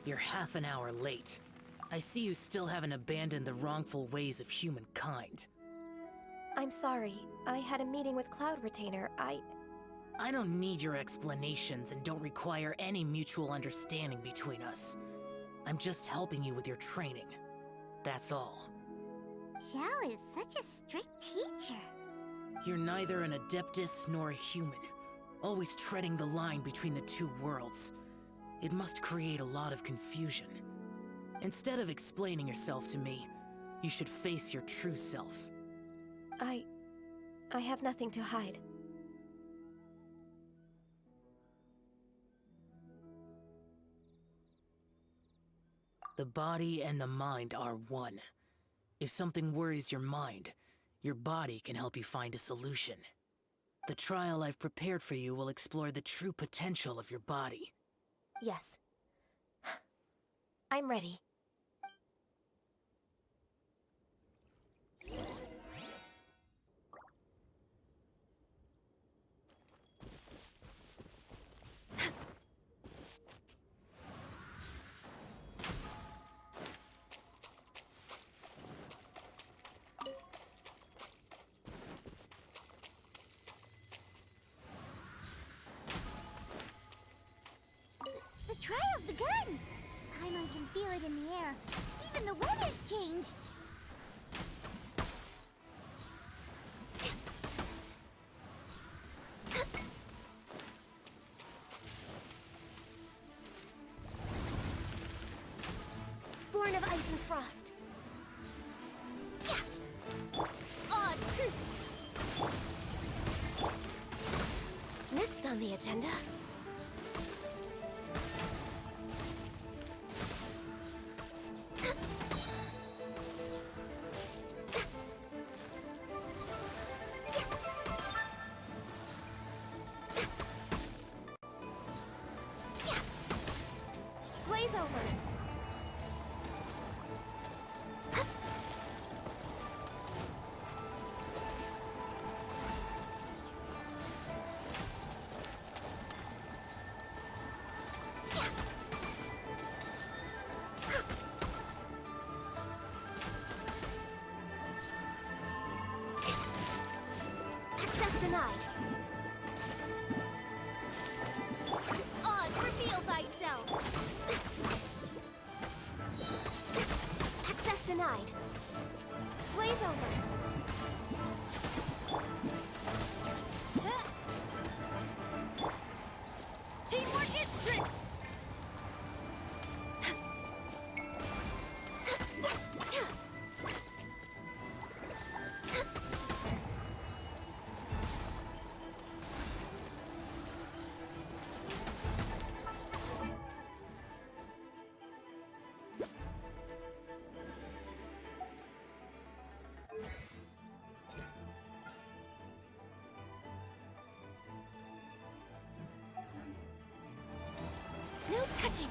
You're half an hour late. I see you still haven't abandoned the wrongful ways of humankind. I'm sorry. I had a meeting with Cloud Retainer. I don't need your explanations and don't require any mutual understanding between us. I'm just helping you with your training. That's all. Xiao is such a strict teacher. You're neither an Adeptus nor a human, always treading the line between the two worlds. It must create a lot of confusion. Instead of explaining yourself to me, you should face your true self. I have nothing to hide. The body and the mind are one. If something worries your mind, your body can help you find a solution. The trial I've prepared for you will explore the true potential of your body. Yes. I'm ready. The trial's begun! Paimon can feel it in the air. Even the weather's changed. Born of ice and frost. Odd. Next on the agenda. Blaze over. Access denied. Oz, reveal thyself. Access denied. Blaze over. Teamwork is strict. No touching.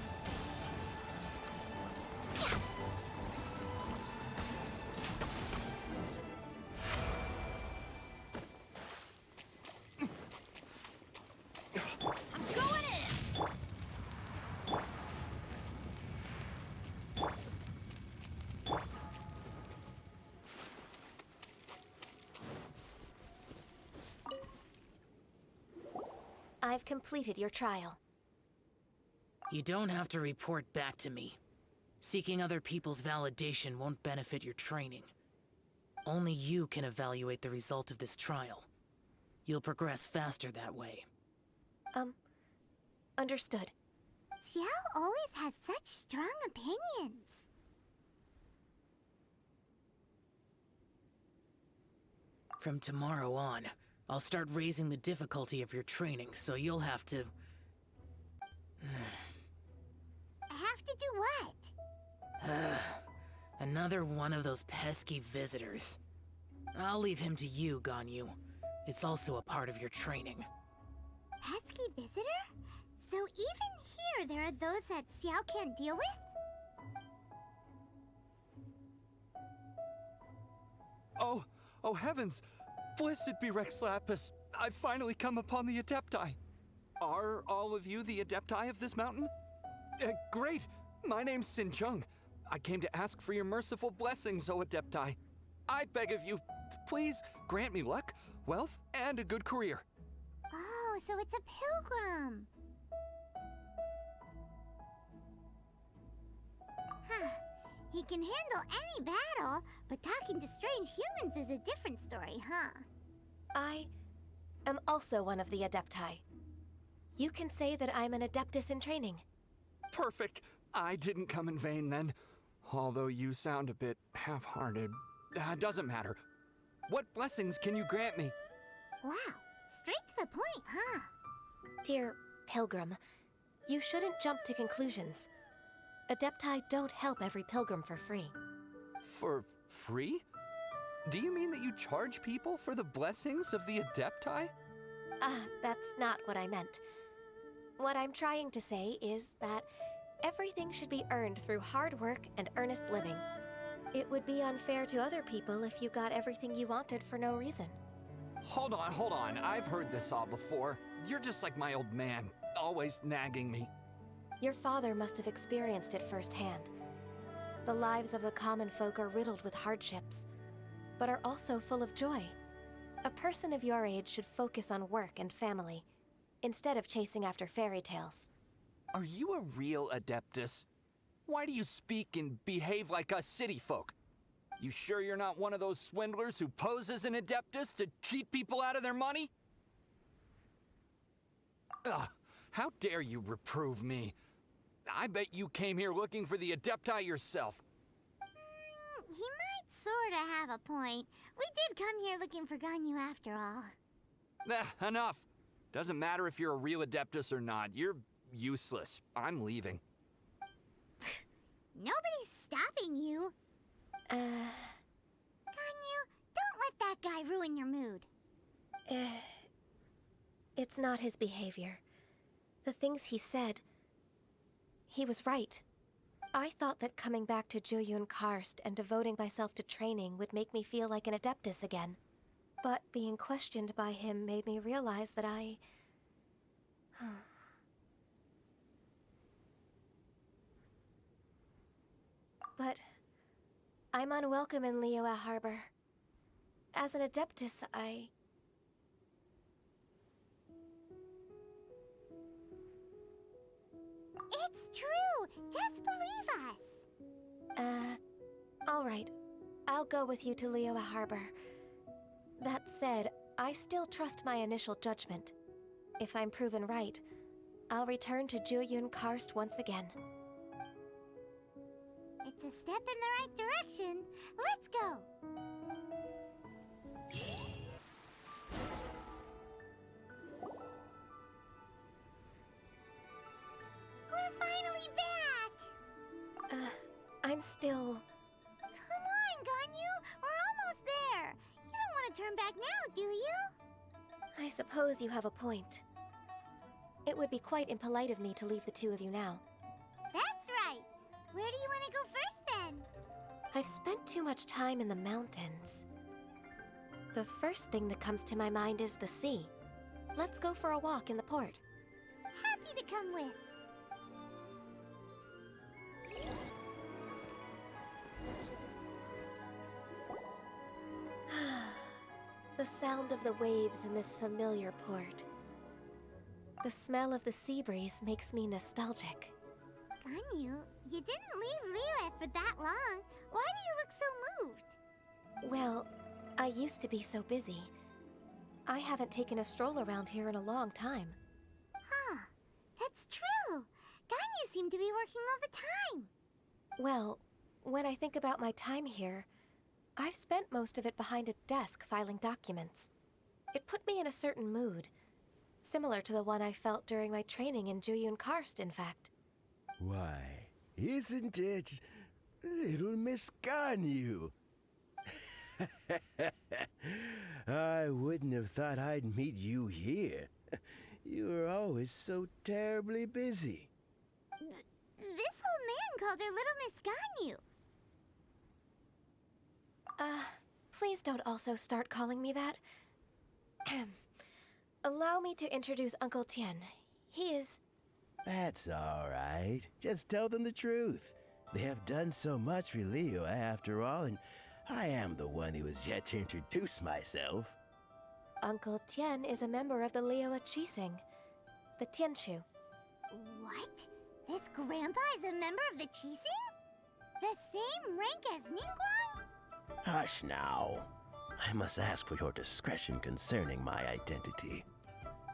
I'm going in. I've completed your trial. You don't have to report back to me. Seeking other people's validation won't benefit your training. Only you can evaluate the result of this trial. You'll progress faster that way. Understood. Xiao always has such strong opinions. From tomorrow on, I'll start raising the difficulty of your training, so you'll have to... Have to do what? Another one of those pesky visitors. I'll leave him to you, Ganyu. It's also a part of your training. Pesky visitor? So even here there are those that Xiao can't deal with? Oh heavens! Blessed be Rex Lapis! I've finally come upon the Adepti! Are all of you the Adepti of this mountain? Great! My name's Sin Chung. I came to ask for your merciful blessings, O Adepti. I beg of you, please grant me luck, wealth, and a good career. Oh, so it's a pilgrim. Huh. He can handle any battle, but talking to strange humans is a different story, huh? I am also one of the Adepti. You can say that I'm an Adeptus in training. Perfect. I didn't come in vain then. Although you sound a bit half-hearted. Doesn't matter. What blessings can you grant me? Wow, straight to the point, huh? Dear Pilgrim, you shouldn't jump to conclusions. Adepti don't help every pilgrim for free. For free? Do you mean that you charge people for the blessings of the Adepti? That's not what I meant. What I'm trying to say is that everything should be earned through hard work and earnest living. It would be unfair to other people if you got everything you wanted for no reason. Hold on. I've heard this all before. You're just like my old man, always nagging me. Your father must have experienced it firsthand. The lives of the common folk are riddled with hardships, but are also full of joy. A person of your age should focus on work and family, instead of chasing after fairy tales. Are you a real Adeptus? Why do you speak and behave like us city folk? You sure you're not one of those swindlers who pose as an Adeptus to cheat people out of their money? Ugh, how dare you reprove me? I bet you came here looking for the Adepti yourself. He might sorta have a point. We did come here looking for Ganyu after all. Enough. Doesn't matter if you're a real Adeptus or not. You're useless. I'm leaving. Nobody's stopping you. Ganyu, don't let that guy ruin your mood. It's not his behavior. The things he said, he was right. I thought that coming back to Jueyun Karst and devoting myself to training would make me feel like an Adeptus again. But being questioned by him made me realize that I... But I'm unwelcome in Liyue Harbor. As an Adeptus, It's true! Just believe us! All right. I'll go with you to Liyue Harbor. That said, I still trust my initial judgment. If I'm proven right, I'll return to Jueyun Karst once again. It's a step in the right direction. Let's go! We're finally back! I'm still... Come on, Ganyu! We're almost there! You don't want to turn back now, do you? I suppose you have a point. It would be quite impolite of me to leave the two of you now. That's right! Where do you want to go first, then? I've spent too much time in the mountains. The first thing that comes to my mind is the sea. Let's go for a walk in the port. Happy to come with. The sound of the waves in this familiar port. The smell of the sea breeze makes me nostalgic. Ganyu, you didn't leave Liyue for that long. Why do you look so moved? Well, I used to be so busy. I haven't taken a stroll around here in a long time. Huh, that's true. Ganyu seemed to be working all the time. Well, when I think about my time here, I've spent most of it behind a desk filing documents. It put me in a certain mood, similar to the one I felt during my training in Jueyun Karst, in fact. Why, isn't it little Miss Ganyu? I wouldn't have thought I'd meet you here. You were always so terribly busy. This old man called her Little Miss Ganyu. Please don't also start calling me that. Allow me to introduce Uncle Tien. He is That's all right. Just tell them the truth. They have done so much for Leo after all, and I am the one who has yet to introduce myself. Uncle Tian is a member of the Liyue Qixing, the Tianshu. What? This grandpa is a member of the Qixing? The same rank as Ningguang? Hush now. I must ask for your discretion concerning my identity.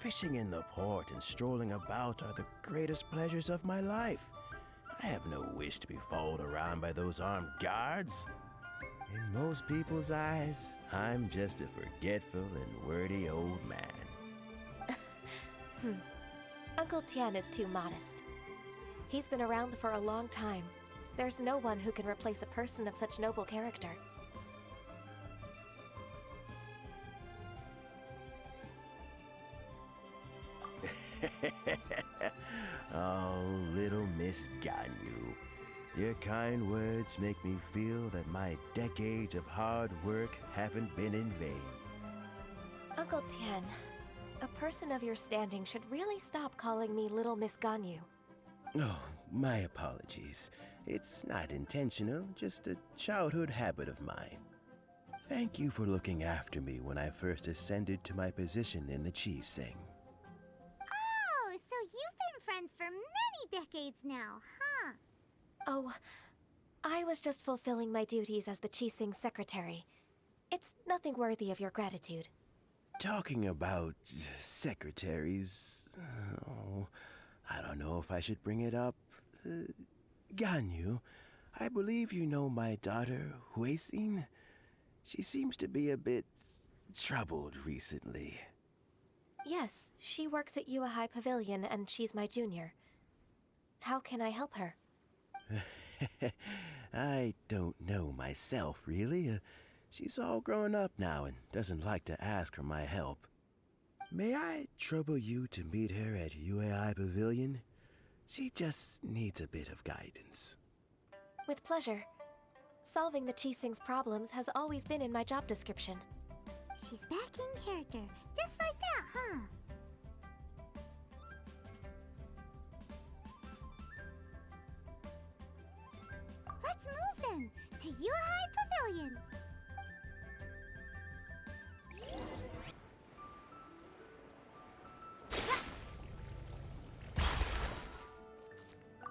Fishing in the port and strolling about are the greatest pleasures of my life. I have no wish to be followed around by those armed guards. In most people's eyes, I'm just a forgetful and wordy old man. Uncle Tian is too modest. He's been around for a long time. There's no one who can replace a person of such noble character. Oh, little Miss Ganyu. Your kind words make me feel that my decades of hard work haven't been in vain. Uncle Tian, a person of your standing should really stop calling me Little Miss Ganyu. Oh, my apologies. It's not intentional, just a childhood habit of mine. Thank you for looking after me when I first ascended to my position in the Qixing. Oh, so you've been friends for many decades now, huh? Oh, I was just fulfilling my duties as the Qixing secretary. It's nothing worthy of your gratitude. Talking about secretaries, oh, I don't know if I should bring it up. Ganyu, I believe you know my daughter, Huixin. She seems to be a bit troubled recently. Yes, she works at Yue High Pavilion and she's my junior. How can I help her? I don't know myself, really. She's all grown up now and doesn't like to ask for my help. May I trouble you to meet her at UAI Pavilion? She just needs a bit of guidance. With pleasure. Solving the Qixing's problems has always been in my job description. She's back in character, just like that, huh? Let's move then, to Yue High Pavilion.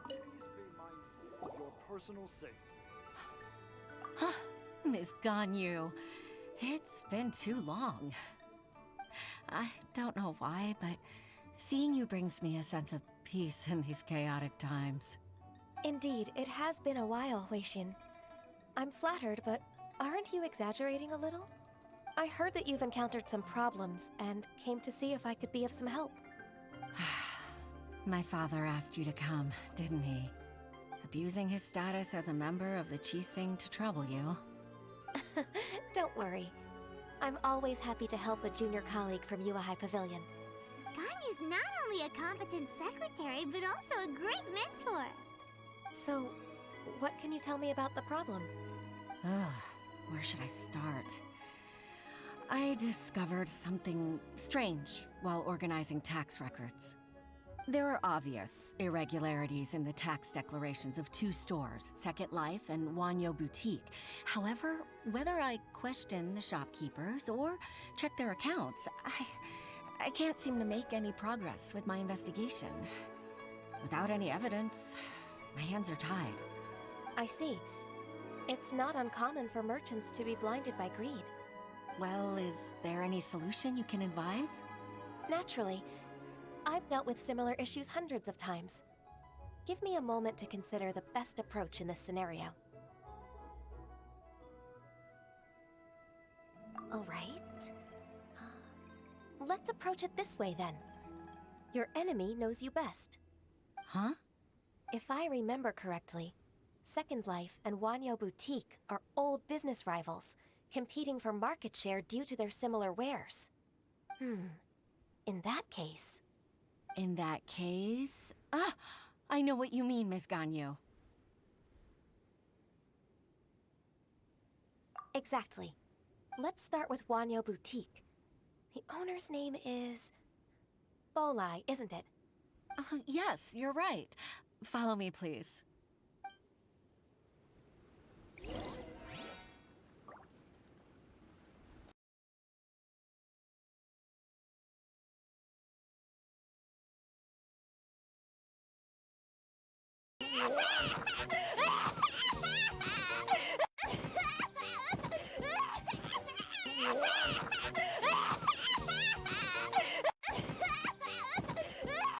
Please be mindful of your personal safety. Miss Ganyu, it's been too long. I don't know why, but seeing you brings me a sense of peace in these chaotic times. Indeed, it has been a while, Huixin. I'm flattered, but aren't you exaggerating a little? I heard that you've encountered some problems and came to see if I could be of some help. My father asked you to come, didn't he? Abusing his status as a member of the Qixing to trouble you. Don't worry. I'm always happy to help a junior colleague from Yue High Pavilion. Ganyu's not only a competent secretary, but also a great mentor. So, what can you tell me about the problem? Ugh, where should I start? I discovered something strange while organizing tax records. There are obvious irregularities in the tax declarations of two stores, Second Life and Wanyo Boutique. However, whether I question the shopkeepers or check their accounts, I can't seem to make any progress with my investigation. Without any evidence, my hands are tied. I see. It's not uncommon for merchants to be blinded by greed. Well, is there any solution you can advise? Naturally. I've dealt with similar issues hundreds of times. Give me a moment to consider the best approach in this scenario. All right. Let's approach it this way then. Your enemy knows you best. Huh? If I remember correctly, Second Life and Wanyo Boutique are old business rivals, competing for market share due to their similar wares. In that case... In that case... I know what you mean, Miss Ganyu. Exactly. Let's start with Wanyo Boutique. The owner's name is... Bolai, isn't it? Yes, you're right. Follow me, please.